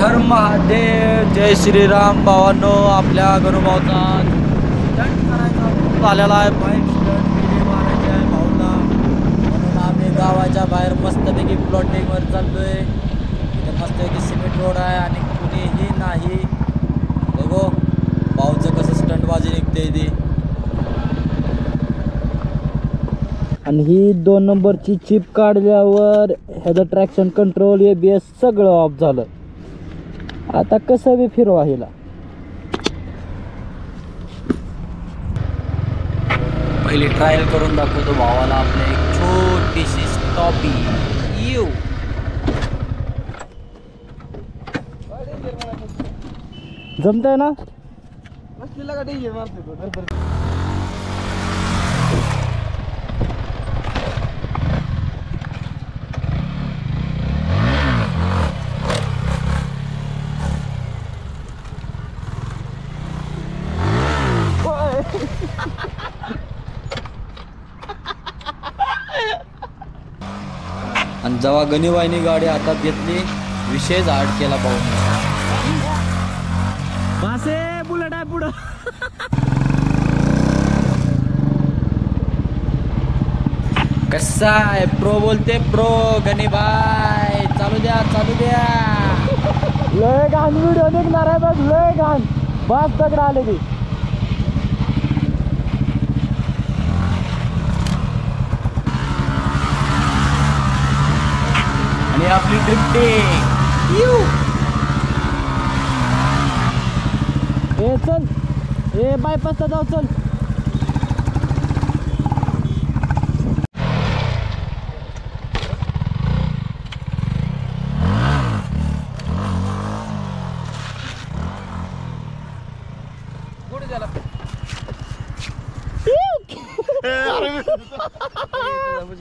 हर महादेव, जय श्रीराम भावांनो. आपल्या गणूभाऊचा स्टंट करायचा झालेला आहे. बाईक स्टंट व्हिडिओ मारायचे आहे भाऊला, म्हणून आम्ही गावाच्या बाहेर मस्तपैकी प्लॉटिंगवर चाललोय. इथे मस्तपैकी सिमेंट रोड आहे आणि कुणीही नाही. बघो भाऊचं कसं स्टंटबाजी निघते ती. आणि ही 2 नंबरची चिप काढल्यावर ह्याचं ट्रॅक्शन कंट्रोल ABS सगळं ऑफ झालं. आता कसं बी फिरवा हिला. पहिली ट्रायल करून दाखवतो भावाला आपल्या एक छोटीशी स्टॉपी. येऊ जमतंय ना. आणि जेव्हा गणीबाईनी गाडी हातात घेतली विषयच आड केला पाहून. बासे बुलेट आहे पुढं. कसा आहे प्रो बोलते प्रो गणीबाई. चालू द्या चालू द्या. लय घाण व्हिडिओ निघणार आहे बघ. लय घाण बस तगड आले ती. आणि आपली ड्रिफ्टिंग. ए चल ए बायपासला जाऊ चल.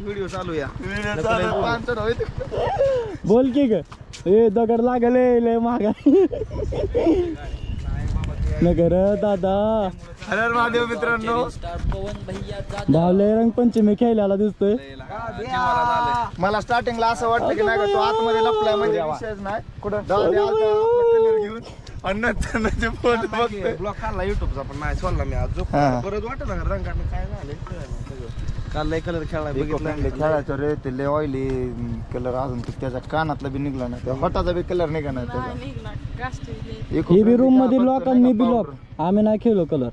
व्हिडिओ चालू या. बोल की ग. ए दगड लागले लय महागा. नगर दादा. हर महादेव मित्रांनो. भावले रंगपंचमी खेळायला दिसतोय. मला स्टार्टिंगला असं वाटतं की नाही तो आतमध्ये लपलाय म्हणजे विषयच नाही. कुठं कलर घेऊन अन्नचे फोन बघतोय. ब्लॉग काढला युट्यूबचा पण नाही सोडला मी आज. परत वाटत ना रंगाने काय झालं काल लय कलर खेळाय बघितलं. खेळायचं रे ते लय ऑइली कलर. अजून त्याच्या कानातला बी निघला नाही. त्या हॉटाचा बी कलर निघा नाही त्याचा. ही बी रूम मध्ये लॉक आणि मी बी लॉक. आम्ही नाही खेळलो कलर.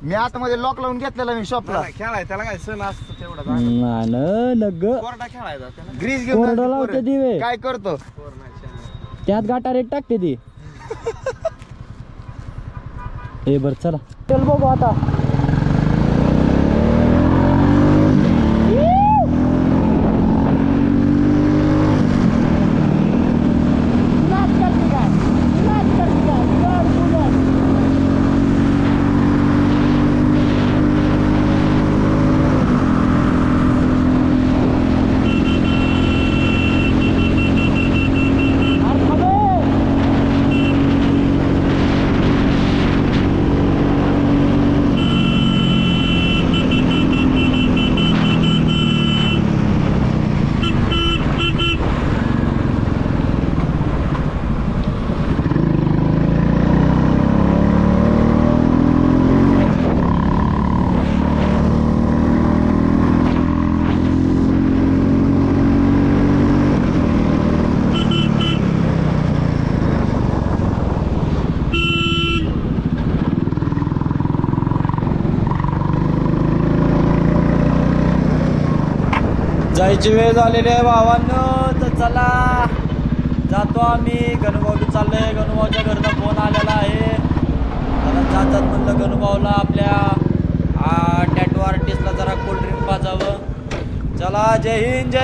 मी आतमध्ये लॉक लावून घेतलेला मी शॉपला. खेळाय त्याला काय सण असतं तेवढा नग कोरडा खेळायचा. ग्रीस घेऊन लावते दिवे. काय करतो त्यात गाठार एक टाकते ती. हे बर चला चल बघू आता. जायची वेळ झालेली आहे भावांनो. तर चला जातो आम्ही. गणूभाऊ चाललोय. गणूभाऊच्या घरनं फोन आलेला आहे. आता जातात म्हणलं गणूभाऊला आपल्या टॅटू आर्टिस्टला जरा कोल्ड्रिंक पाजावं. चला जय हिंद जय.